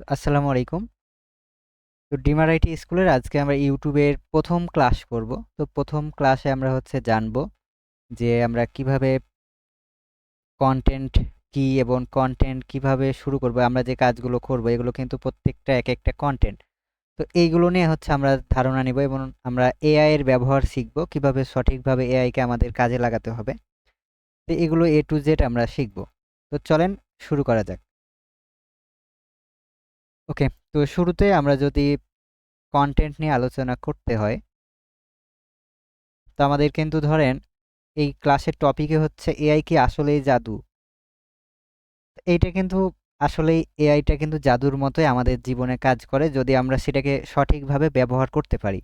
আসসালামু আলাইকুম। তো ডিমার আইটি স্কুলের আজকে আমরা ইউটিউবের প্রথম ক্লাস করব। তো প্রথম ক্লাসে আমরা জানবো যে আমরা কিভাবে কন্টেন্ট কি এবং কন্টেন্ট কিভাবে শুরু করব। আমরা যে কাজগুলো করব এগুলো কিন্তু প্রত্যেকটা এক একটা কন্টেন্ট। তো এইগুলো নিয়ে আমরা ধারণা নিব এবং আমরা এআই এর ব্যবহার শিখব, কিভাবে সঠিকভাবে এআই কে আমাদের কাজে লাগাতে হবে। তো এগুলো এ টু জেড আমরা শিখব। তো চলেন শুরু করা যাক। ওকে, তো শুরুতে আমরা যদি কন্টেন্ট নিয়ে আলোচনা করতে হয়, তো আমাদের কিন্তু ধরেন এই ক্লাসের টপিকে হচ্ছে এআই কি আসলেই জাদু। এইটা কিন্তু আসলেই এআইটা কিন্তু জাদুর মতোই আমাদের জীবনে কাজ করে যদি আমরা সেটাকে সঠিকভাবে ব্যবহার করতে পারি।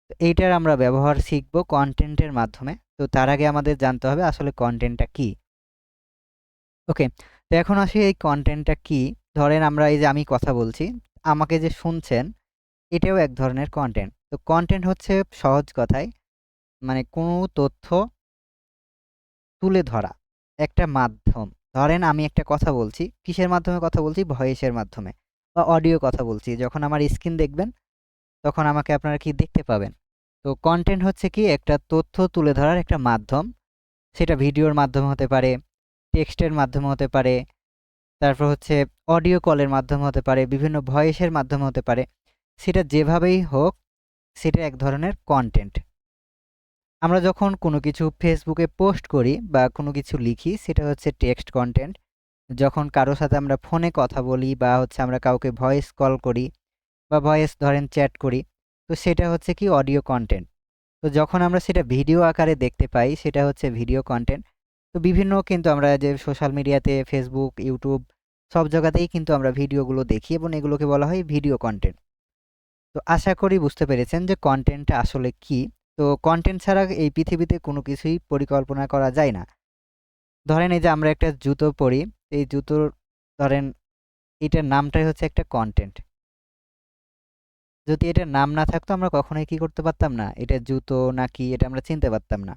তো এইটার আমরা ব্যবহার শিখব কন্টেন্টের মাধ্যমে। তো তার আগে আমাদের জানতে হবে আসলে কন্টেন্টটা কি। ওকে, তো এখন আসি এই কন্টেন্টটা কি। ধরেন আমরা এই যে আমি কথা বলছি, আমাকে যে শুনছেন, এটাও এক ধরনের কন্টেন্ট। তো কন্টেন্ট হচ্ছে সহজ কথায় মানে কোনো তথ্য তুলে ধরা একটা মাধ্যম। ধরেন আমি একটা কথা বলছি, কিসের মাধ্যমে কথা বলছি? ভয়েসের মাধ্যমে বা অডিও কথা বলছি। যখন আমার স্ক্রিন দেখবেন তখন আমাকে আপনারা কি দেখতে পাবেন। তো কন্টেন্ট হচ্ছে কি একটা তথ্য তুলে ধরার একটা মাধ্যম। সেটা ভিডিওর মাধ্যমে হতে পারে, টেক্সটের মাধ্যমে হতে পারে, তারপর হচ্ছে অডিও কলের মাধ্যমে হতে পারে, বিভিন্ন ভয়েসের মাধ্যমে হতে পারে। সেটা যেভাবেই হোক, সেটা এক ধরনের কন্টেন্ট। আমরা যখন কোনো কিছু ফেসবুকে পোস্ট করি বা কোনো কিছু লিখি, সেটা হচ্ছে টেক্সট কন্টেন্ট। যখন কারো সাথে আমরা ফোনে কথা বলি বা আমরা কাউকে ভয়েস কল করি বা ভয়েস ধরেন চ্যাট করি, তো সেটা হচ্ছে কি অডিও কন্টেন্ট। তো যখন আমরা সেটা ভিডিও আকারে দেখতে পাই, সেটা হচ্ছে ভিডিও কন্টেন্ট। তো বিভিন্ন কিন্তু আমরা যে সোশ্যাল মিডিয়াতে ফেসবুক, ইউটিউব সব জায়গাতেই কিন্তু আমরা ভিডিওগুলো দেখি এবং এগুলোকে বলা হয় ভিডিও কন্টেন্ট। তো আশা করি বুঝতে পেরেছেন যে কন্টেন্টটা আসলে কি। তো কন্টেন্ট ছাড়া এই পৃথিবীতে কোনো কিছুই পরিকল্পনা করা যায় না। ধরেন এই যে আমরা একটা জুতো পরি, এই জুতোর ধরেন এটার নামটাই হচ্ছে একটা কন্টেন্ট। যদি এটার নাম না থাকতো আমরা কখনোই কি করতে পারতাম না, এটা জুতো নাকি এটা আমরা চিনতে পারতাম না।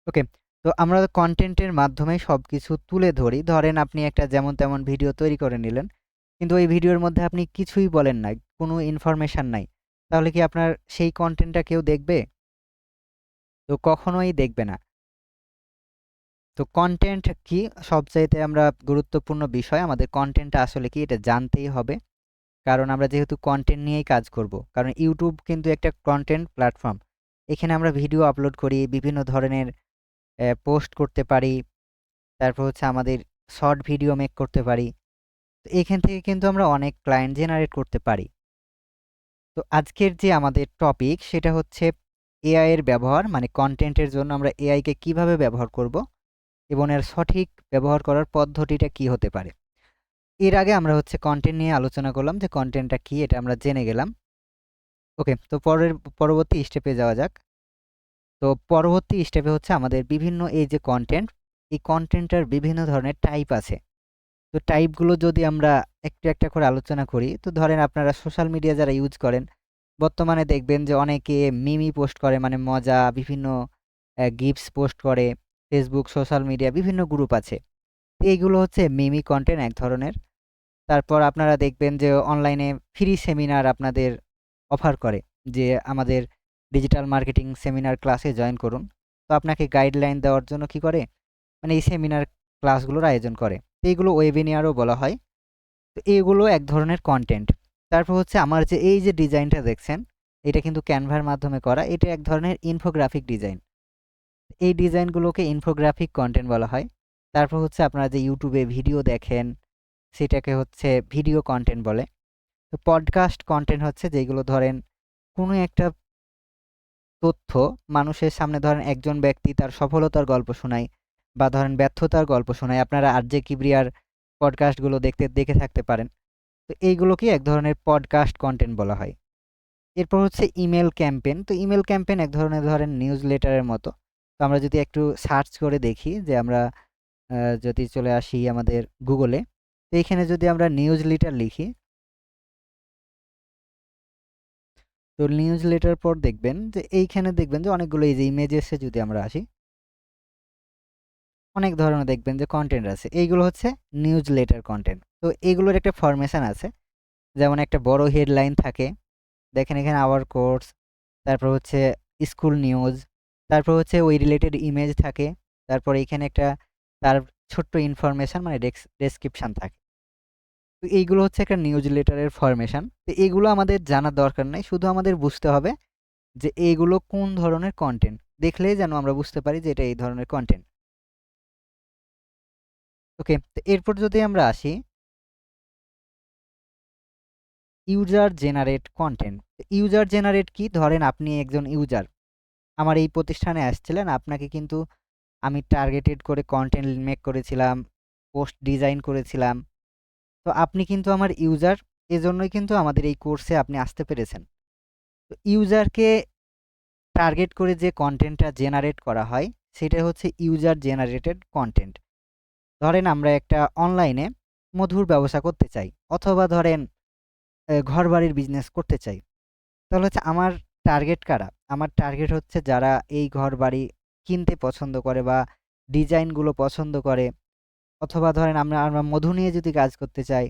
ওকে, তো আমরা কন্টেন্টের মাধ্যমে সবকিছু তুলে ধরি। ধরেন আপনি একটা যেমন তেমন ভিডিও তৈরি করে নিলেন, কিন্তু ওই ভিডিওর মধ্যে আপনি কিছুই বলেন নাই, কোনো ইনফরমেশন নাই। তাহলে কি আপনার সেই কন্টেন্টটা কেউ দেখবে? তো কখনোই দেখবে না। তো কন্টেন্ট কি সবচাইতে আমরা গুরুত্বপূর্ণ বিষয়, আমাদের কন্টেন্টটা আসলে কি এটা জানতেই হবে। কারণ আমরা যেহেতু কন্টেন্ট নিয়েই কাজ করব, কারণ ইউটিউব কিন্তু একটা কন্টেন্ট প্ল্যাটফর্ম। এখানে আমরা ভিডিও আপলোড করি, বিভিন্ন ধরনের পোস্ট করতে পারি, তারপর আমাদের শর্ট ভিডিও মেক করতে পারি। তো এখান থেকে কিন্তু আমরা অনেক ক্লায়েন্ট জেনারেট করতে পারি। তো আজকের যে আমাদের টপিক সেটা হচ্ছে এআই এর ব্যবহার, মানে কন্টেন্টের জন্য আমরা এআই কে কিভাবে ব্যবহার করব এবং এর সঠিক ব্যবহার করার পদ্ধতিটা কি হতে পারে। এর আগে আমরা কন্টেন্ট নিয়ে আলোচনা করলাম যে কন্টেন্টটা কি, এটা আমরা জেনে গেলাম। ওকে, তো পরবর্তী স্টেপে যাওয়া যাক। তো পরবর্তী স্টেপে আমাদের বিভিন্ন এই যে কন্টেন্ট, এই কন্টেন্টের বিভিন্ন ধরনের টাইপ আছে। তো টাইপগুলো যদি আমরা একটু একটা করে আলোচনা করি, তো ধরেন আপনারা সোশ্যাল মিডিয়া যারা ইউজ করেন, বর্তমানে দেখবেন যে অনেকে মিমি পোস্ট করে, মানে মজা বিভিন্ন গিফটস পোস্ট করে। ফেসবুক, সোশ্যাল মিডিয়া বিভিন্ন গ্রুপ আছে। এইগুলো মিমি কন্টেন্ট এক ধরনের। তারপর আপনারা দেখবেন যে অনলাইনে ফ্রি সেমিনার আপনাদের অফার করে, যে আমাদের ডিজিটাল মার্কেটিং সেমিনার ক্লাসে জয়েন করুন। তো আপনাকে গাইডলাইন দেওয়ার জন্য কি করে, মানে এই সেমিনার ক্লাসগুলোর আয়োজন করে। তো এইগুলো ওয়েবিনিয়ারও বলা হয়। তো এগুলো এক ধরনের কন্টেন্ট। তারপর আমার যে এই যে ডিজাইনটা দেখছেন, এটা কিন্তু ক্যানভার মাধ্যমে করা, এটা এক ধরনের ইনফোগ্রাফিক ডিজাইন। এই ডিজাইনগুলোকে ইনফোগ্রাফিক কন্টেন্ট বলা হয়। তারপর আপনারা যে ইউটিউবে ভিডিও দেখেন, সেটাকে ভিডিও কন্টেন্ট বলে। তো পডকাস্ট কন্টেন্ট যেগুলো ধরেন কোনো একটা তথ্য মানুষের সামনে, ধরেন একজন ব্যক্তি তার সফলতার গল্প শোনায় বা ধরেন ব্যর্থতার গল্প শোনায়। আপনারা আরজে কিবরিয়ার পডকাস্টগুলো দেখে থাকতে পারেন। তো এইগুলোকে এক ধরনের পডকাস্ট কন্টেন্ট বলা হয়। এরপর ইমেল ক্যাম্পেইন। তো ইমেল ক্যাম্পেইন এক ধরনের ধরেন নিউজ লেটারের মতো। তো আমরা যদি একটু সার্চ করে দেখি, যে আমরা যদি চলে আসি আমাদের গুগলে, তো এইখানে যদি আমরা নিউজ লেটার লিখি, তো নিউজ লেটার পর দেখবেন যে এইখানে দেখবেন যে অনেকগুলো এই যে ইমেজেসে যদি আমরা আসি, অনেক ধরনের দেখবেন যে কন্টেন্ট আছে। এইগুলো হচ্ছে নিউজ লেটার কন্টেন্ট। তো এগুলোর একটা ফরমেশন আছে। যেমন একটা বড় হেডলাইন থাকে। দেখেন এখানে আওয়ার কোর্স, তারপর হচ্ছে স্কুল নিউজ, তারপর হচ্ছে ওই রিলেটেড ইমেজ থাকে। তারপর এখানে একটা তার ছোট্ট ইনফরমেশন মানে ডেসক্রিপশন থাকে। তো এইগুলো হচ্ছে একটা নিউজ লেটারের ফরমেশন। তো এগুলো আমাদের জানার দরকার নাই। শুধু আমাদের বুঝতে হবে যে এইগুলো কোন ধরনের কন্টেন্ট। দেখলেই যেন আমরা বুঝতে পারি যে এটা এই ধরনের কন্টেন্ট। ওকে, তো এরপর যদি আমরা আসি user generate content. User generate কি? ধরেন আপনি একজন ইউজার, আমার এই প্রতিষ্ঠানে আসছিলেন, আপনাকে কিন্তু আমি টার্গেটেড করে কন্টেন্ট মেক করেছিলাম, পোস্ট ডিজাইন করেছিলাম। তো আপনি কিন্তু আমার ইউজার, এজন্যই কিন্তু আমাদের এই কোর্সে আপনি আসতে পেরেছেন। তো ইউজারকে টার্গেট করে যে কন্টেন্টটা জেনারেট করা হয় সেটা হচ্ছে ইউজার জেনারেটেড কন্টেন্ট। ধরেন আমরা একটা অনলাইনে মধুর ব্যবসা করতে চাই, অথবা ধরেন ঘরবাড়ির বিজনেস করতে চাই। তাহলে হচ্ছে আমার টার্গেট কারা? আমার টার্গেট হচ্ছে যারা এই ঘরবাড়ি কিনতে পছন্দ করে বা ডিজাইনগুলো পছন্দ করে, অথবা ধরেন আমরা আমরা মধু নিয়ে যদি কাজ করতে চাই,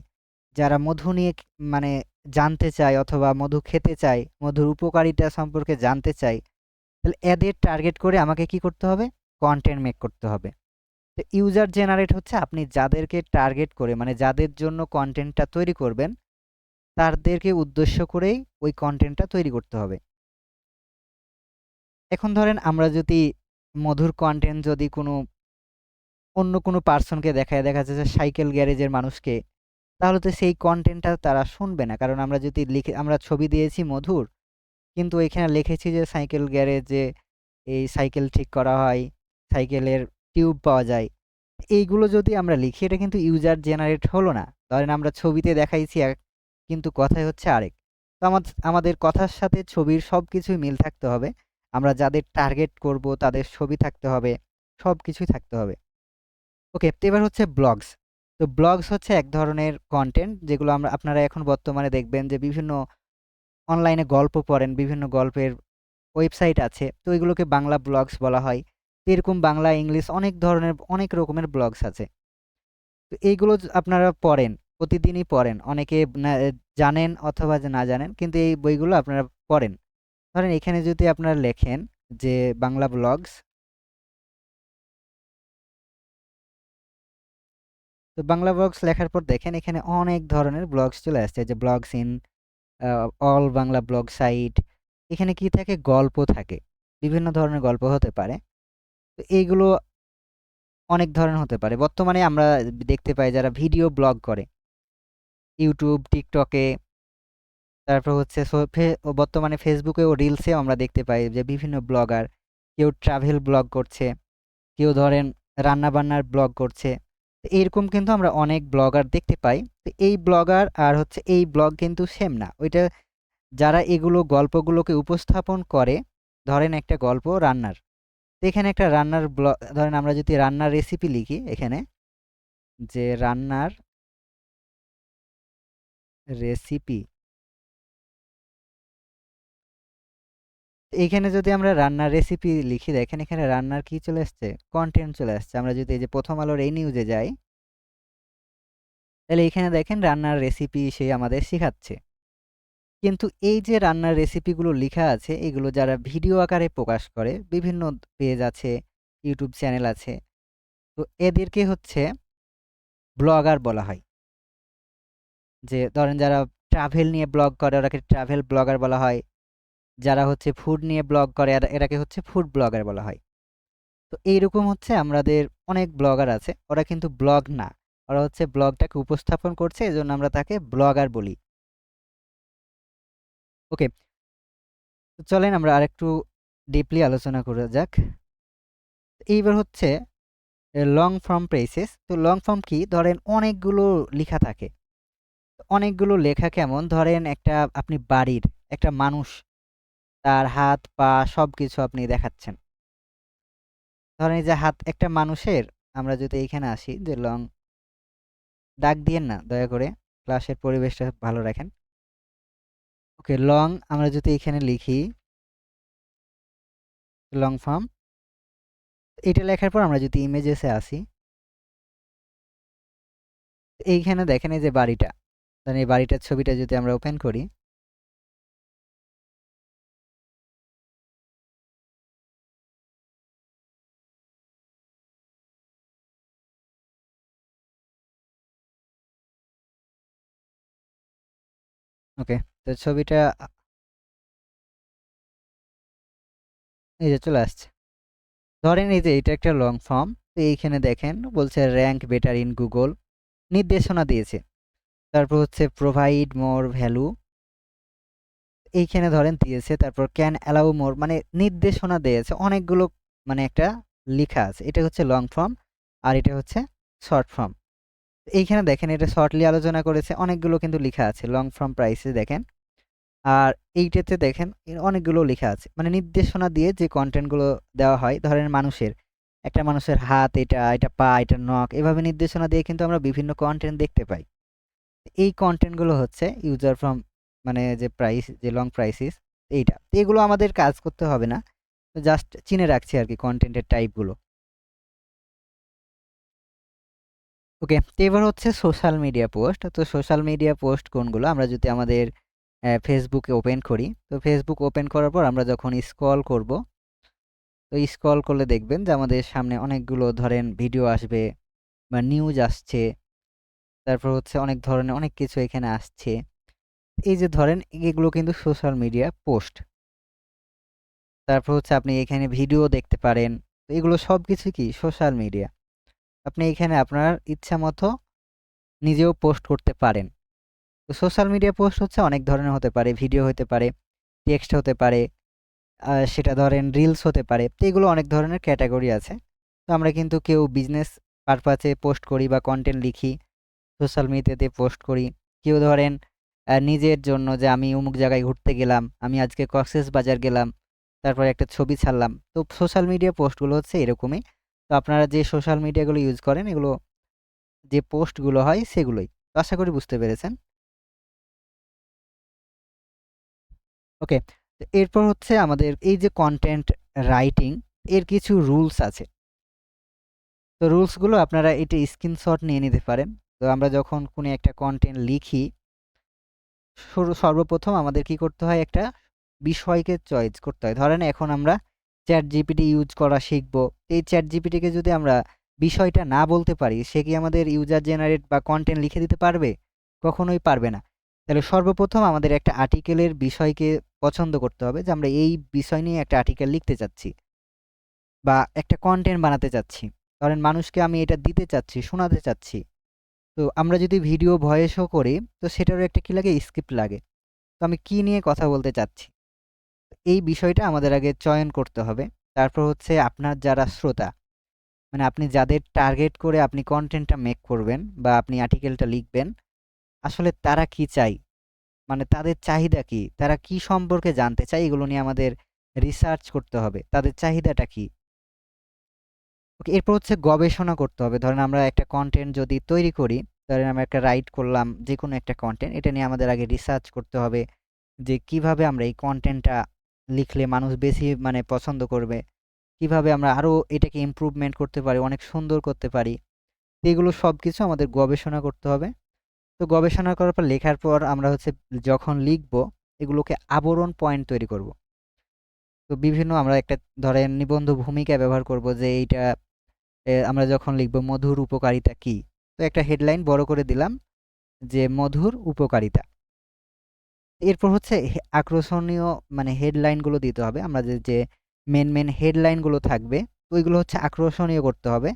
যারা মধু নিয়ে মানে জানতে চায় অথবা মধু খেতে চায়, মধুর উপকারিতা সম্পর্কে জানতে চায়, তাহলে এদের টার্গেট করে আমাকে কি করতে হবে? কন্টেন্ট মেক করতে হবে। তো ইউজার জেনারেট হচ্ছে আপনি যাদেরকে টার্গেট করে মানে যাদের জন্য কন্টেন্টটা তৈরি করবেন, তাদেরকে উদ্দেশ্য করেই ওই কন্টেন্টটা তৈরি করতে হবে। এখন ধরেন আমরা যদি মধুর কন্টেন্ট যদি কোনো অন্য কোনো পার্সনকে দেখায়, দেখা যাচ্ছে সাইকেল গ্যারেজের মানুষকে, তাহলে তো সেই কন্টেন্টটা তারা শুনবে না। কারণ আমরা যদি লিখে আমরা ছবি দিয়েছি মধুর, কিন্তু এখানে লিখেছি যে সাইকেল গ্যারেজে এই সাইকেল ঠিক করা হয়, সাইকেলের টিউব পাওয়া যায়। এইগুলো যদি আমরা লিখি, এটা কিন্তু ইউজার জেনারেট হলো না। ধরেন আমরা ছবিতে দেখাইছি এক, কিন্তু কথায় হচ্ছে আরেক। তো আমাদের কথার সাথে ছবির সব কিছুই মিল থাকতে হবে। আমরা যাদের টার্গেট করব তাদের ছবি থাকতে হবে, সব কিছুই থাকতে হবে। ওকে, তো এবার হচ্ছে ব্লগস। তো ব্লগস হচ্ছে এক ধরনের কন্টেন্ট যেগুলো আপনারা এখন বর্তমানে দেখবেন যে বিভিন্ন অনলাইনে গল্প পড়েন, বিভিন্ন গল্পের ওয়েবসাইট আছে। তো এগুলোকে বাংলা ব্লগস বলা হয়। তো এরকম বাংলা, ইংলিশ অনেক ধরনের অনেক রকমের ব্লগস আছে। তো এইগুলো আপনারা পড়েন, প্রতিদিনই পড়েন। অনেকে না জানেন অথবা যে না জানেন, কিন্তু এই বইগুলো আপনারা পড়েন। ধরেন এখানে যদি আপনারা লেখেন যে বাংলা ব্লগস, তো বাংলা ব্লগস লেখার পর দেখেন এখানে অনেক ধরনের ব্লগস চলে আসছে, যে blogs in all Bangla blog site. এখানে কি থাকে? গল্প থাকে, বিভিন্ন ধরনের গল্প হতে পারে। তো এইগুলো অনেক ধরনের হতে পারে। বর্তমানে আমরা দেখতে পাই যারা ভিডিও ব্লগ করে ইউটিউব, টিকটকে, তারপর হচ্ছে বর্তমানে ফেসবুকে ও রিলসেও আমরা দেখতে পাই যে বিভিন্ন ব্লগার, কেউ ট্রাভেল ব্লগ করছে, কেউ ধরেন রান্নাবান্নার ব্লগ করছে। তো এইরকম কিন্তু আমরা অনেক ব্লগার দেখতে পাই। তো এই ব্লগার আর হচ্ছে এই ব্লগ কিন্তু সেম না। ওইটা যারা এগুলো গল্পগুলোকে উপস্থাপন করে, ধরেন একটা গল্প রান্নার, তো এখানে একটা রান্নার ব্লগ, ধরেন আমরা যদি রান্নার রেসিপি লিখি এখানে, যে রান্নার রেসিপি, এইখানে যদি আমরা রান্নার রেসিপি লিখি, দেখেন এখানে রান্নার কি চলে আসছে? কন্টেন্ট চলে আসছে। আমরা যদি এই যে প্রথম আলোর এই নিউজে যাই, তাহলে এখানে দেখেন রান্নার রেসিপি সে আমাদের শেখাচ্ছে। কিন্তু এই যে রান্নার রেসিপিগুলো লিখা আছে, এগুলো যারা ভিডিও আকারে প্রকাশ করে, বিভিন্ন পেজ আছে, ইউটিউব চ্যানেল আছে, তো এদেরকে হচ্ছে ব্লগার বলা হয়। যে ধরেন যারা ট্রাভেল নিয়ে ব্লগ করে ওরাকে ট্রাভেল ব্লগার বলা হয়। যারা হচ্ছে ফুড নিয়ে ব্লগ করে এরাকে হচ্ছে ফুড ব্লগার বলা হয়। তো এইরকম হচ্ছে আমাদের অনেক ব্লগার আছে, ওরা কিন্তু ব্লগ না, ওরা হচ্ছে ব্লগটাকে উপস্থাপন করছে, এজন্য আমরা তাকে ব্লগার বলি। ওকে, তো চলেন আমরা আরেকটু ডিপলি আলোচনা করা যাক। এইবার হচ্ছে লং ফর্ম প্রেসেস। তো লং ফর্ম কি? ধরেন অনেকগুলো লেখা থাকে। অনেকগুলো লেখা কেমন? ধরেন একটা আপনি বাড়ির একটা মানুষ, তার হাত পা সবকিছু আপনি দেখাচ্ছেন। ধরেন এই যে হাত একটা মানুষের, আমরা যদি এইখানে আসি যে লং, ডাক দিয়েন না দয়া করে, ক্লাসের পরিবেশটা ভালো রাখেন। ওকে, লং আমরা যদি এখানে লিখি লং ফর্ম, এটা লেখার পর আমরা যদি ইমেজেসে আসি, এইখানে দেখেন এই যে বাড়িটা, মানে এই বাড়িটার ছবিটা যদি আমরা ওপেন করি, ওকে, তো ছবিটা এই যে চলে আসছে। ধরেন এই যে এটা একটা লং ফর্ম, তো এইখানে দেখেন বলছে র্যাঙ্ক বেটার ইন গুগল, নির্দেশনা দিয়েছে। তারপর হচ্ছে প্রোভাইড মোর ভ্যালু, এইখানে ধরেন দিয়েছে। তারপর ক্যান অ্যালাউ মোর, মানে নির্দেশনা দিয়েছে অনেকগুলো, মানে একটা লেখা আছে। এটা হচ্ছে লং ফর্ম আর এটা হচ্ছে শর্ট ফর্ম। এইখানে দেখেন এটা শর্টলি আলোচনা করেছে, অনেকগুলো কিন্তু লেখা আছে লং ফর্ম প্রাইসে দেখেন। আর এইটাতে দেখেন এর অনেকগুলো লেখা আছে, মানে নির্দেশনা দিয়ে যে কন্টেন্টগুলো দেওয়া হয়, ধরেন মানুষের একটা মানুষের হাত, এটা এটা পা, এটা নখ, এভাবে নির্দেশনা দিয়ে কিন্তু আমরা বিভিন্ন কন্টেন্ট দেখতে পাই। এই কন্টেন্টগুলো হচ্ছে ইউজার ফ্রম, মানে যে প্রাইস, যে লং প্রাইসিস, এইটা তো এগুলো আমাদের কাজ করতে হবে না, জাস্ট চিনে রাখছি আর কি কন্টেন্টের টাইপগুলো। ওকে, তো এবার হচ্ছে সোশ্যাল মিডিয়া পোস্ট। তো সোশ্যাল মিডিয়া পোস্ট কোনগুলো, আমরা যদি আমাদের ফেসবুকে ওপেন করি, তো ফেসবুক ওপেন করার পর আমরা যখন স্ক্রল করব, তো স্ক্রল করলে দেখবেন যে আমাদের সামনে অনেকগুলো ধরেন ভিডিও আসবে বা নিউজ আসছে, তারপর হচ্ছে অনেক ধরনের অনেক কিছু এখানে আসছে। এই যে ধরেন এগুলো কিন্তু সোশ্যাল মিডিয়া পোস্ট। তারপর হচ্ছে আপনি এখানে ভিডিও দেখতে পারেন। তো এগুলো সবকিছু কি সোশ্যাল মিডিয়া। আপনি এখানে আপনার ইচ্ছা মতো নিজেও পোস্ট করতে পারেন। তো সোশ্যাল মিডিয়া পোস্ট হচ্ছে অনেক ধরনের হতে পারে, ভিডিও হতে পারে, টেক্সট হতে পারে, সেটা ধরেন রিলস হতে পারে। তো এগুলো অনেক ধরনের ক্যাটাগরি আছে। তো আমরা কিন্তু কেউ বিজনেস পারপাসে পোস্ট করি বা কন্টেন্ট লিখি, সোশ্যাল মিডিয়াতে পোস্ট করি। কেউ ধরেন নিজের জন্য যে আমি অমুক জায়গায় ঘুরতে গেলাম, আমি আজকে কক্সবাজার গেলাম, তারপরে একটা ছবি ছাড়লাম। তো সোশ্যাল মিডিয়া পোস্টগুলো হচ্ছে এরকমই। তো আপনারা যে সোশ্যাল মিডিয়াগুলো ইউজ করেন, এগুলো যে পোস্টগুলো হয় সেগুলোই। তো আশা করি বুঝতে পেরেছেন। ওকে, তো এরপর হচ্ছে আমাদের এই যে কন্টেন্ট রাইটিং, এর কিছু রুলস আছে। তো রুলসগুলো আপনারা এটা স্ক্রিনশট নিয়ে নিতে পারেন। তো আমরা যখন কোনো একটা কন্টেন্ট লিখি, সর্বপ্রথম আমাদের কি করতে হয়, একটা বিষয়কে চয়েস করতে হয়। ধরেন এখন আমরা চ্যাট জিপিটি ইউজ করা শিখব। এই চ্যাট জিপিটিকে যদি আমরা বিষয়টা না বলতে পারি, সে কি আমাদের ইউজার জেনারেট বা কন্টেন্ট লিখে দিতে পারবে? কখনোই পারবে না। তাহলে সর্বপ্রথম আমাদের একটা আর্টিকেলের বিষয়কে পছন্দ করতে হবে, যে আমরা এই বিষয় নিয়ে একটা আর্টিকেল লিখতে চাচ্ছি বা একটা কন্টেন্ট বানাতে চাচ্ছি। ধরেন মানুষকে আমি এটা দিতে চাচ্ছি, শোনাতে চাচ্ছি। তো আমরা যদি ভিডিও ভয়েসও করি, তো সেটারও একটা কি লাগে, স্ক্রিপ্ট লাগে। তো আমি কি নিয়ে কথা বলতে চাচ্ছি, এই বিষয়টা আমাদের আগে চয়ন করতে হবে। তারপর হচ্ছে আপনার যারা শ্রোতা, মানে আপনি যাদের টার্গেট করে আপনি কন্টেন্টটা মেক করবেন বা আপনি আর্টিকেলটা লিখবেন, আসলে তারা কি চাই, মানে তাদের চাহিদা কি, তারা কি সম্পর্কে জানতে চায়, এগুলো নিয়ে আমাদের রিসার্চ করতে হবে, তাদের চাহিদাটা কি। ওকে, এরপর হচ্ছে গবেষণা করতে হবে। ধরেন আমরা একটা কন্টেন্ট যদি তৈরি করি, ধরেন আমরা একটা রাইট করলাম যে কোনো একটা কন্টেন্ট, এটা নিয়ে আমাদের আগে রিসার্চ করতে হবে যে কিভাবে আমরা এই কন্টেন্টটা লিখলে মানুষ বেশি মানে পছন্দ করবে, কিভাবে আমরা আরও এটাকে ইমপ্রুভমেন্ট করতে পারি, অনেক সুন্দর করতে পারি। তো এগুলো সব কিছু আমাদের গবেষণা করতে হবে। তো গবেষণা করার পর, লেখার পর আমরা হচ্ছে যখন লিখব, এগুলোকে আবরণ পয়েন্ট তৈরি করব। তো বিভিন্ন আমরা একটা ধরেন নিবন্ধ ভূমিকা ব্যবহার করব, যে এইটা আমরা যখন লিখব মধুর উপকারিতা কি, তো একটা হেডলাইন বড় করে দিলাম যে মধুর উপকারিতা। এরপর হচ্ছে আকর্ষণীয়, মানে হেডলাইনগুলো দিতে হবে। আমরা যে যে মেন হেডলাইনগুলো থাকবে, তো ওইগুলো হচ্ছে আকর্ষণীয় করতে হবে,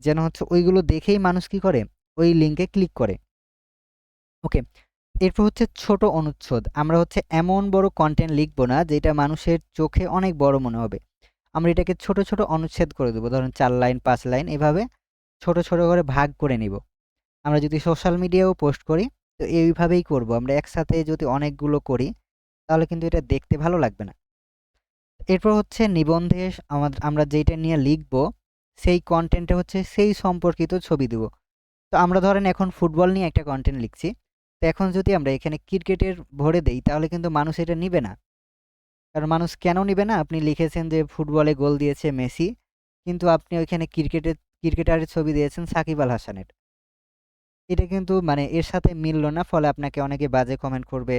যেন হচ্ছে ওইগুলো দেখেই মানুষ কি করে, ওই লিঙ্কে ক্লিক করে। ওকে, এরপর হচ্ছে ছোট অনুচ্ছেদ। আমরা হচ্ছে এমন বড় কন্টেন্ট লিখবো না যেটা মানুষের চোখে অনেক বড় মনে হবে। আমরা এটাকে ছোট ছোট অনুচ্ছেদ করে দেবো, ধরুন 4 লাইন 5 লাইন, এভাবে ছোট ছোট করে ভাগ করে নিব। আমরা যদি সোশ্যাল মিডিয়াও পোস্ট করি, তো এইভাবেই করব। আমরা একসাথে যদি অনেকগুলো করি, তাহলে কিন্তু এটা দেখতে ভালো লাগবে না। এরপর হচ্ছে নিবন্ধে আমরা যেটা নিয়ে লিখব, সেই কন্টেন্টে হচ্ছে সেই সম্পর্কিত ছবি দেব। তো আমরা ধরেন এখন ফুটবল নিয়ে একটা কন্টেন্ট লিখছি, তো এখন যদি আমরা এখানে ক্রিকেটের ভরে দেই, তাহলে কিন্তু মানুষ এটা নিবে না। কারণ মানুষ কেন নিবে না, আপনি লিখেছেন যে ফুটবলে গোল দিয়েছে মেসি, কিন্তু আপনি ওইখানে ক্রিকেটারের ছবি দিয়েছেন সাকিব আল হাসানের। এটা কিন্তু মানে এর সাথে মিলল না, ফলে আপনাকে অনেকে বাজে কমেন্ট করবে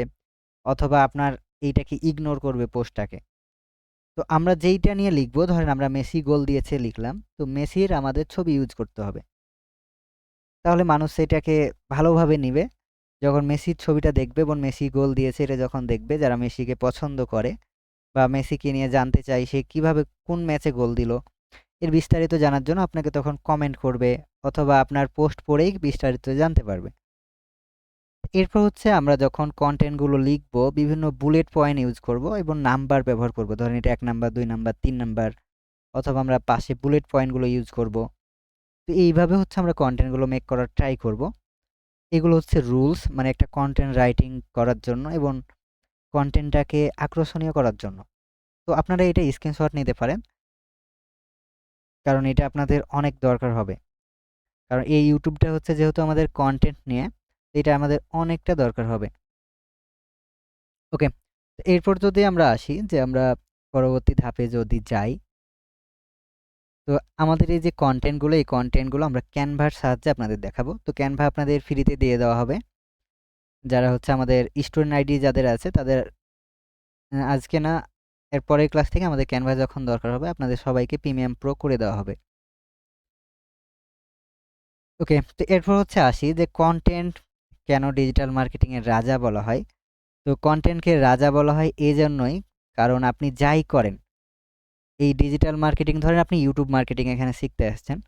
অথবা আপনার এইটাকে ইগনোর করবে পোস্টটাকে। তো আমরা যেইটা নিয়ে লিখবো, ধরেন আমরা মেসি গোল দিয়েছে লিখলাম, তো মেসির আমাদের ছবি ইউজ করতে হবে। তাহলে মানুষ সেটাকে ভালোভাবে নিবে। যখন মেসির ছবিটা দেখবে এবং মেসি গোল দিয়েছে এটা যখন দেখবে, যারা মেসিকে পছন্দ করে বা মেসিকে নিয়ে জানতে চায় সে কিভাবে কোন ম্যাচে গোল দিল, এর বিস্তারিত জানার জন্য আপনাকে তখন কমেন্ট করবে অথবা আপনার পোস্ট পড়েই বিস্তারিত জানতে পারবে। এরপর হচ্ছে আমরা যখন কন্টেন্টগুলো লিখবো বিভিন্ন বুলেট পয়েন্ট ইউজ করব এবং নাম্বার ব্যবহার করব। ধরেন এটা 1 নাম্বার, 2 নাম্বার, 3 নাম্বার, অথবা আমরা পাশে বুলেট পয়েন্টগুলো ইউজ করব। তো এইভাবে হচ্ছে আমরা কন্টেন্টগুলো মেক করার ট্রাই করব। এগুলো হচ্ছে রুলস, মানে একটা কন্টেন্ট রাইটিং করার জন্য এবং কন্টেন্টটাকে আকর্ষণীয় করার জন্য। তো আপনারা এটা স্ক্রিনশট নিতে পারেন, কারণ এটা আপনাদের অনেক দরকার হবে। কারণ এই ইউটিউবটা হচ্ছে যেহেতু আমাদের কন্টেন্ট নিয়ে, এটা আমাদের অনেকটা দরকার হবে। ওকে, এরপর যদি আমরা আসি যে আমরা পরবর্তী ধাপে যদি যাই, তো আমাদের এই যে কন্টেন্টগুলো, এই কন্টেন্টগুলো আমরা ক্যানভার সাহায্যে আপনাদের দেখাবো। তো ক্যানভা আপনাদের ফ্রিতে দিয়ে দেওয়া হবে। যারা হচ্ছে আমাদের স্টুডেন্ট আইডি যাদের আছে তাদের আজকে না, এর পরের ক্লাস থেকে আমাদের ক্যানভা যখন দরকার হবে আপনাদের সবাইকে প্রিমিয়াম প্রো করে দেওয়া হবে। ওকে, তো এরপর হচ্ছে আসি যে কন্টেন্ট কেন ডিজিটাল মার্কেটিং এর রাজা বলা হয়। তো কন্টেন্টকে রাজা বলা হয় এই জন্যই, কারণ আপনি যাই করেন এই ডিজিটাল মার্কেটিং, ধরেন আপনি ইউটিউব মার্কেটিং এখানে শিখতে আসছেন,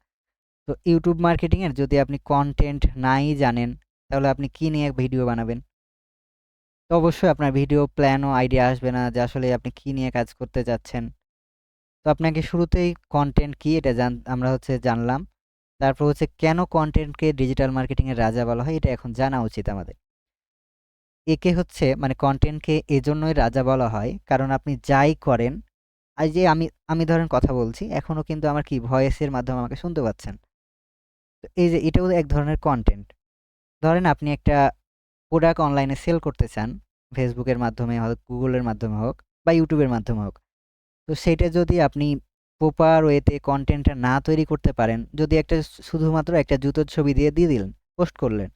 তো ইউটিউব মার্কেটিং এর যদি আপনি কন্টেন্ট নাই জানেন, তাহলে আপনি কি নিয়ে ভিডিও বানাবেন? তো অবশ্যই আপনার ভিডিও প্ল্যান ও আইডিয়া আসবে না যে আসলে আপনি কি নিয়ে কাজ করতে যাচ্ছেন। তো আপনাকে শুরুতেই কন্টেন্ট কি এটা আমরা হচ্ছে জানলাম। তারপর হচ্ছে কেন কন্টেন্টকে ডিজিটাল মার্কেটিং এর রাজা বলা হয়, এটা এখন জানা উচিত আমাদের। একে হচ্ছে মানে কন্টেন্টকে এজন্যই রাজা বলা হয় কারণ আপনি যাই করেন, আজ যে আমি আমি ধরেন কথা বলছি এখনো কিন্তু আমার কি ভয়েসের মাধ্যমে আমাকে শুনতে পাচ্ছেন। তো এই যে এটাও এক ধরনের কন্টেন্ট। ধরেন আপনি একটা প্রোডাক্ট অনলাইনে সেল করতে চান, ফেসবুকের মাধ্যমে হোক, গুগলের মাধ্যমে হোক বা ইউটিউবের মাধ্যমে হোক। তো সেইটা যদি আপনি প্রপার ওয়েতে কন্টেন্টটা না তৈরি করতে পারেন, যদি একটা শুধুমাত্র একটা জুতোর ছবি দিয়ে দিলেন, পোস্ট করলেন,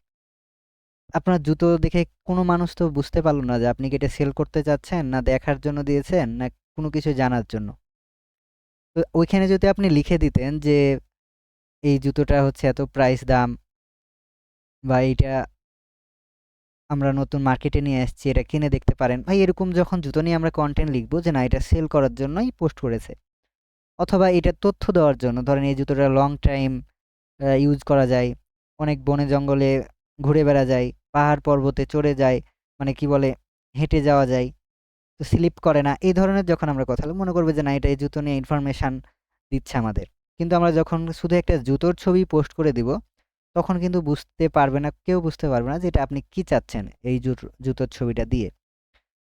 আপনার জুতো দেখে কোনো মানুষ তো বুঝতে পারলো না যে আপনি কি এটা সেল করতে চাচ্ছেন, না দেখার জন্য দিয়েছেন, না কোনো কিছু জানার জন্য। তো ওইখানে যদি আপনি লিখে দিতেন যে এই জুতোটা হচ্ছে এত প্রাইস দাম, বা এইটা আমরা নতুন মার্কেটে নিয়ে এসেছি, এটা কিনে দেখতে পারেন ভাই, এরকম যখন জুতো নিয়ে আমরা কন্টেন্ট লিখবো যে না এটা সেল করার জন্যই পোস্ট করেছে, অথবা এটা তথ্য দেওয়ার জন্য, ধরেন এই জুতোটা লং টাইম ইউজ করা যায়, অনেক বনে জঙ্গলে ঘুরে বেড়া যায়, পাহাড় পর্বতে চড়ে যায়, মানে কি বলে হেঁটে যাওয়া যায়, তো স্লিপ করে না, এই ধরনের যখন আমরা কথা বলি মনে করবে যে না এটা এই জুতো নিয়ে ইনফরমেশন দিচ্ছে আমাদের। কিন্তু আমরা যখন শুধু একটা জুতোর ছবি পোস্ট করে দিব, তখন কিন্তু বুঝতে পারবে না, কেউ বুঝতে পারবে না যে এটা আপনি কি চাচ্ছেন এই জুতোর ছবিটা দিয়ে।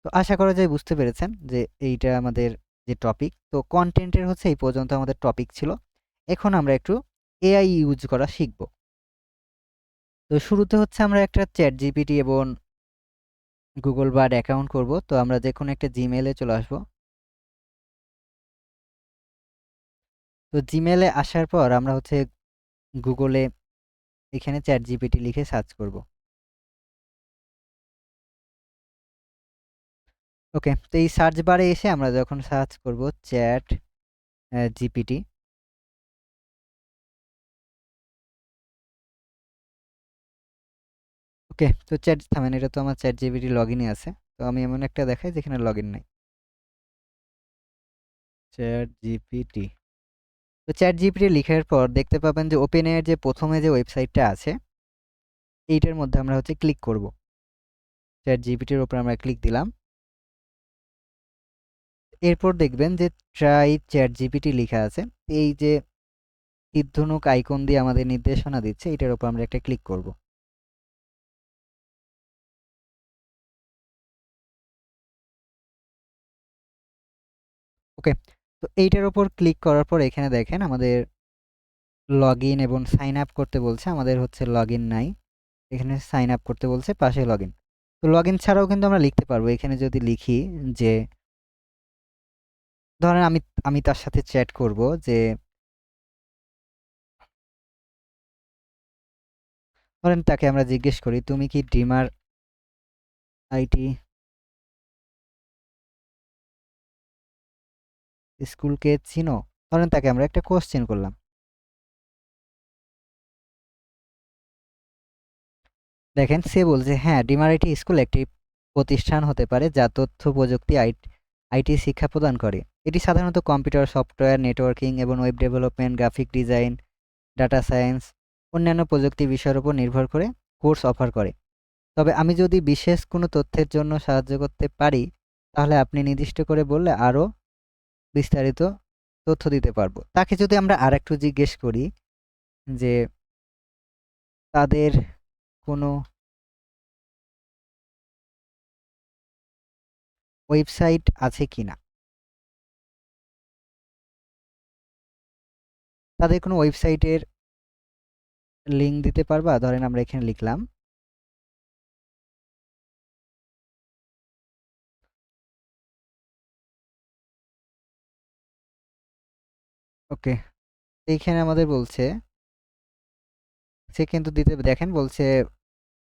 তো আশা করা যায় বুঝতে পেরেছেন যে এইটা আমাদের যে টপিক। তো কন্টেন্টের হচ্ছে এই পর্যন্ত আমাদের টপিক ছিল। এখন আমরা একটু এআই ইউজ করা শিখব। তো শুরুতে হচ্ছে আমরা একটা চ্যাট জিপিটি এবং গুগল বার্ড অ্যাকাউন্ট করব। তো আমরা যে কোনো একটা জিমেইলে চলে আসব। তো জিমেইলে আসার পর আমরা হচ্ছে গুগলে এখানে চ্যাট জিপিটি লিখে সার্চ করব। ওকে, তো এই সার্চ বারে এসে আমরা যখন সার্চ করব চ্যাট জিপিটি, ওকে, তো চ্যাট থামেন, এটা তো আমার চ্যাট জিপিটি লগ ইনে আছে। তো আমি এমন একটা দেখাই যেখানে লগ ইন নাই। চ্যাট জিপিটি, তো চ্যাট জিপিটি লিখার পর দেখতে পাবেন যে ওপেন এর যে প্রথমে যে ওয়েবসাইটটা আছে এইটার মধ্যে আমরা হচ্ছে ক্লিক করব। চ্যাট জিপিটির উপর আমরা ক্লিক দিলাম। এরপর দেখবেন যে ট্রাই চ্যাট জিপিটি লেখা আছে। এই যে তীরধনুক আইকন দিয়ে আমাদের নির্দেশনা দিচ্ছে, এটার উপর আমরা একটা ক্লিক করব। ওকে, তো এইটার উপর ক্লিক করার পর এখানে দেখেন আমাদের লগ ইন এবং সাইন আপ করতে বলছে, আমাদের হচ্ছে লগ ইন নাই, এখানে সাইন আপ করতে বলছে, পাশে লগ ইন। তো লগ ইন ছাড়াও কিন্তু আমরা লিখতে পারবো। এখানে যদি লিখি যে ধরেন আমি আমি তার সাথে চ্যাট করব যে ধরেন তাকে আমরা জিজ্ঞেস করি তুমি কি ড্রিমার আইটি স্কুলকে চিনো। ধরেন তাকে আমরা একটা কোশ্চেন করলাম। দেখেন সে বলছে হ্যাঁ ড্রিমার আইটি স্কুল একটি প্রতিষ্ঠান হতে পারে যা তথ্য প্রযুক্তি আইটি শিক্ষা প্রদান করে। এটি সাধারণত কম্পিউটার সফটওয়্যার নেটওয়ার্কিং এবং web development graphic design data science অন্যান্য প্রযুক্তি বিষয়ের উপর নির্ভর করে কোর্স অফার করে। তবে আমি যদি বিশেষ কোনো তথ্যের জন্য সাহায্য করতে পারি তাহলে আপনি নির্দিষ্ট করে বললে আরও বিস্তারিত তথ্য দিতে পারবো। তাকে যদি আমরা আরেকটু জিজ্ঞেস করি যে তাদের কোনো ওয়েবসাইট আছে কিনা, তাদের কোনো ওয়েবসাইটের লিঙ্ক দিতে পারবা। ধরেন আমরা এখানে লিখলাম ওকে। এইখানে আমাদের বলছে সে কিন্তু দিতে দেখেন বলছে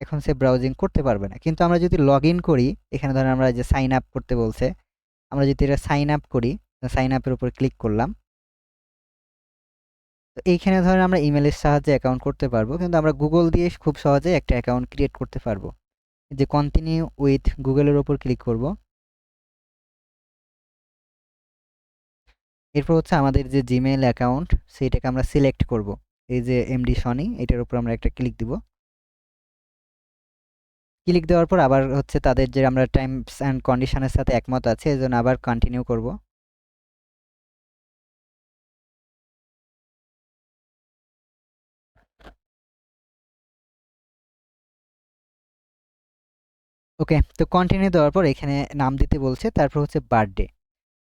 এখন সে ব্রাউজিং করতে পারবে না, কিন্তু আমরা যদি লগ ইন করি এখানে ধরেন আমরা যে সাইন আপ করতে বলছে, আমরা যদি এটা সাইন আপ করি, সাইন আপের উপর ক্লিক করলাম, তো এইখানে ধরেন আমরা ইমেলের সাহায্যে অ্যাকাউন্ট করতে পারবো, কিন্তু আমরা গুগল দিয়ে খুব সহজে একটা অ্যাকাউন্ট ক্রিয়েট করতে পারবো। যে কন্টিনিউ উইথ গুগলের উপর ক্লিক করব। এরপর হচ্ছে আমাদের যে জিমেইল অ্যাকাউন্ট সেইটাকে আমরা সিলেক্ট করব। এই যে এমডি সনি এটার উপর আমরা একটা ক্লিক দিব। ক্লিক দেওয়ার পর আবার হচ্ছে তাদের যে আমরা টাইমস অ্যান্ড কন্ডিশনের সাথে একমত আছে এজন্য আবার কন্টিনিউ করব। ওকে, তো কন্টিনিউ দেওয়ার পর এখানে নাম দিতে বলছে, তারপর হচ্ছে বার্থডে।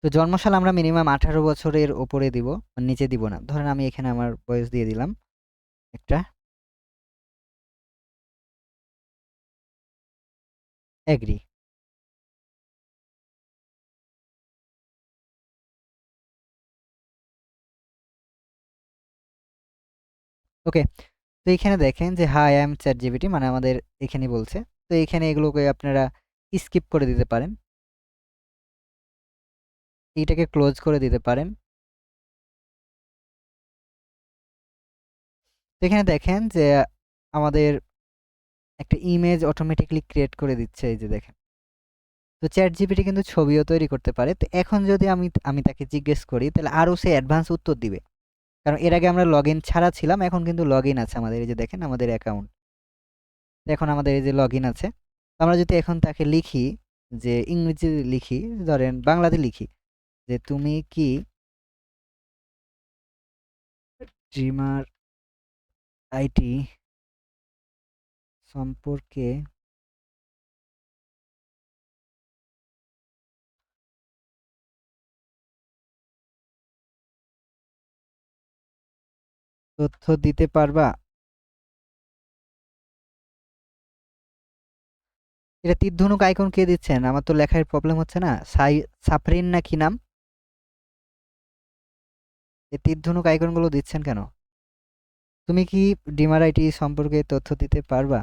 তো জন্মসাল আমরা মিনিমাম 18 বছরের ওপরে দিব, নিচে দিব না। ধরেন আমি এখানে আমার বয়স দিয়ে দিলাম একটা, এগ্রি। ওকে, তো এখানে দেখেন যে hi I am chat GPT মানে আমাদের এখানে বলছে। তো এখানে এগুলোকে আপনারা স্কিপ করে দিতে পারেন, এইটাকে ক্লোজ করে দিতে পারেন। তো এখানে দেখেন যে আমাদের একটা ইমেজ অটোমেটিকলি ক্রিয়েট করে দিচ্ছে, এই যে দেখেন। তো চ্যাট জিপিটি কিন্তু ছবিও তৈরি করতে পারে। তো এখন যদি আমি আমি তাকে জিজ্ঞেস করি তাহলে আরও সে অ্যাডভান্স উত্তর দিবে, কারণ এর আগে আমরা লগ ইন ছাড়া ছিলাম, এখন কিন্তু লগ ইন আছে আমাদের। এই যে দেখেন আমাদের অ্যাকাউন্ট, এখন আমাদের এই যে লগ ইন আছে। তো আমরা যদি এখন তাকে লিখি, যে ইংরেজি লিখি, ধরেন বাংলাতে লিখি যে তুমি কি ড্রিমার আইটি সম্পর্কে তথ্য দিতে পারবা। এটা তীর ধনুক আইকন কে দিচ্ছেন? আমার তো লেখার প্রবলেম হচ্ছে না। সাফরিন না কি নাম? এই তীর ধনুক আইকনগুলো দিচ্ছেন কেন? তুমি কি ডিমার আইটি সম্পর্কে তথ্য দিতে পারবা?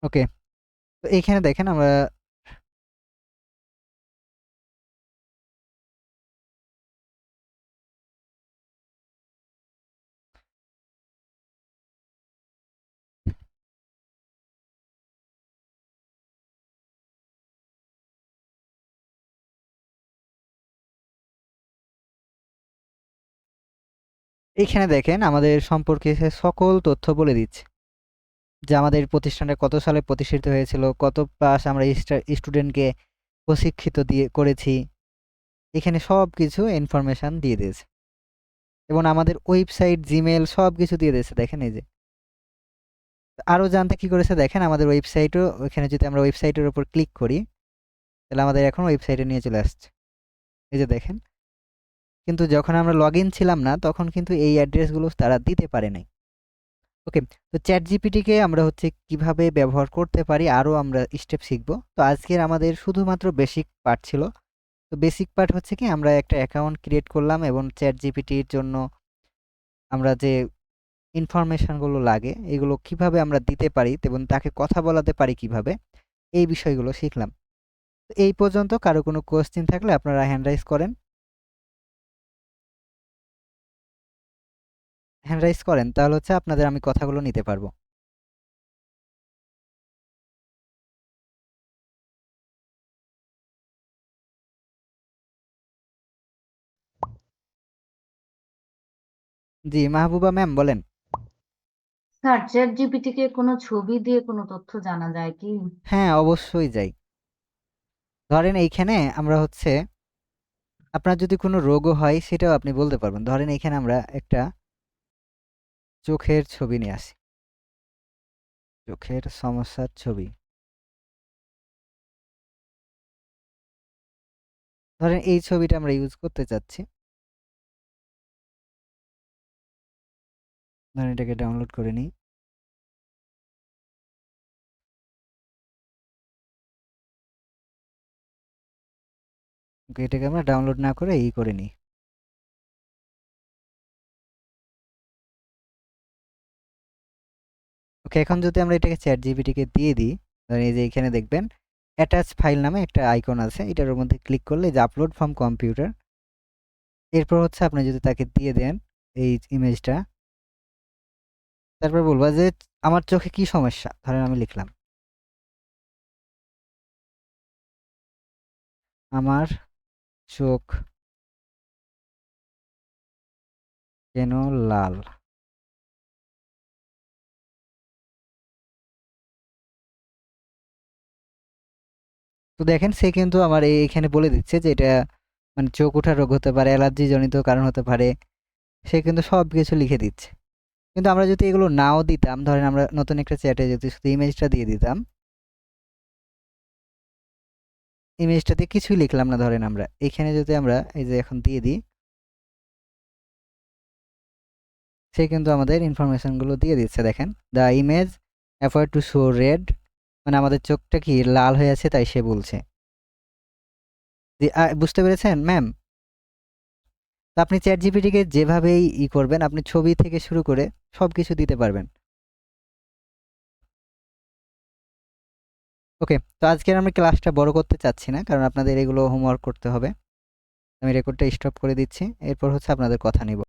ওকে, তো এইখানে দেখেন আমরা এইখানে দেখেন আমাদের সম্পর্কে সে সকল তথ্য বলে দিচ্ছে, যে আমাদের প্রতিষ্ঠানটা কত সালে প্রতিষ্ঠিত হয়েছিল, কত ক্লাস আমরা স্টুডেন্টকে প্রশিক্ষিত দিয়ে করেছি। এখানে সব কিছু ইনফরমেশন দিয়ে দিয়েছে, এবং আমাদের ওয়েবসাইট জিমেল সব কিছু দিয়ে দিয়েছে। দেখেন এই যে আরও জানতে কি করেছে দেখেন আমাদের ওয়েবসাইটও, ওইখানে যদি আমরা ওয়েবসাইটের উপর ক্লিক করি তাহলে আমাদের এখন ওয়েবসাইটে নিয়ে চলে আসছে। এই যে দেখেন, কিন্তু যখন আমরা লগ ইন ছিলাম না তখন কিন্তু এই অ্যাড্রেসগুলো তারা দিতে পারে নাই। ওকে, তো চ্যাট জিপিটিকে আমরা হচ্ছে কিভাবে ব্যবহার করতে পারি আরও আমরা স্টেপ শিখব। তো আজকের আমাদের শুধুমাত্র বেসিক পার্ট ছিল। তো বেসিক পার্ট হচ্ছে কি, আমরা একটা অ্যাকাউন্ট ক্রিয়েট করলাম এবং চ্যাট জিপিটির জন্য আমরা যে ইনফরমেশনগুলো লাগে এগুলো কিভাবে আমরা দিতে পারি এবং তাকে কথা বলাতে পারি কিভাবে, এই বিষয়গুলো শিখলাম। তো এই পর্যন্ত কারো কোনো কোয়েশ্চেন থাকলে আপনারা হ্যান্ড রাইজ করেন। হ্যান্ড রাইজ করেন, তাহলে হচ্ছে আপনাদের আমি কথাগুলো নিতে পারবো। জি, মাহবুবা ম্যাম বলেন। স্যার, চ্যাট জিপিটি কে কোনো ছবি দিয়ে কোনো তথ্য জানা যায় কি? হ্যাঁ, অবশ্যই যাই। ধরেন এইখানে আমরা হচ্ছে আপনার যদি কোনো রোগও হয় সেটাও আপনি বলতে পারবেন। ধরেন এইখানে আমরা একটা চোখের ছবি নিয়ে আসি, চোখের সমস্যার ছবি। ধরেন এই ছবিটা আমরা ইউজ করতে চাচ্ছি। ধরেন এটাকে ডাউনলোড করে নিই। ওকে, এটাকে আমরা ডাউনলোড না করে করে নিই। ওকে, এখন যদি আমরা এটাকে চ্যাট জিপিটিকে দিয়ে দিই, ধরেন এই যে এখানে দেখবেন অ্যাটাচ ফাইল নামে একটা আইকন আছে, এটার মধ্যে ক্লিক করলে যে আপলোড ফ্রম কম্পিউটার, এরপর হচ্ছে আপনি যদি তাকে দিয়ে দেন এই ইমেজটা, তারপর বলবা যে আমার চোখে কি সমস্যা, ধরেন আমি লিখলাম আমার চোখ কেন লাল। তো দেখেন সে কিন্তু আমার এখানে বলে দিচ্ছে যে এটা মানে চোখ ওঠার রোগ হতে পারে, অ্যালার্জি জনিত কারণ হতে পারে, সে কিন্তু সব কিছু লিখে দিচ্ছে। কিন্তু আমরা যদি এগুলো নাও দিতাম, ধরেন আমরা নতুন একটা চ্যাটে যদি শুধু ইমেজটা দিয়ে দিতাম, ইমেজটাতে কিছুই লিখলাম না, ধরেন আমরা এখানে যদি আমরা এই যে এখন দিয়ে দিই, সে কিন্তু আমাদের ইনফরমেশনগুলো দিয়ে দিচ্ছে। দেখেন the image avoid to show red, মানে আমাদের চোখটা কি লাল হয়ে আছে তাই সে বলছে। জি, বুঝতে পেরেছেন ম্যাম? তো আপনি চ্যাট জিপিটিকে যেভাবেই করবেন, আপনি ছবি থেকে শুরু করে সব কিছু দিতে পারবেন। ওকে, তো আজকের আমি ক্লাসটা বড় করতে চাচ্ছি না, কারণ আপনাদের এগুলো হোমওয়ার্ক করতে হবে। আমি রেকর্ডটা স্টপ করে দিচ্ছি, এরপর হচ্ছে আপনাদের কথা নিব।